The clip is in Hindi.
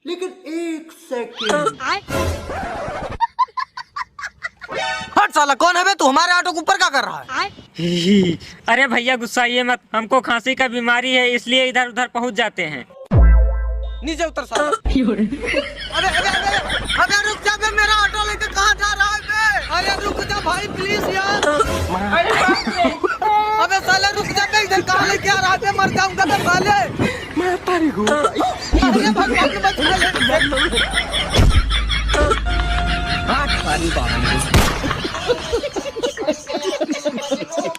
लेकिन एक सेकंड। हट साला, कौन है बे तू? हमारे ऑटो के ऊपर क्या कर रहा है? अरे भैया गुस्साइए मत, हमको खांसी का बीमारी है इसलिए इधर उधर पहुंच जाते हैं। नीचे उतर साला। अरे अरे अरे अबे रुक जा बे, मेरा ऑटो लेके कहाँ जा रहा है बे? अरे रुक जा भाई प्लीज यार। अबे साले रुक जा बे, इधर कहाँ लेके आ रहा है? मर जाऊंगा बे साले। मैं तारी हूँ। अरे भगवान बचा ले। सारी बात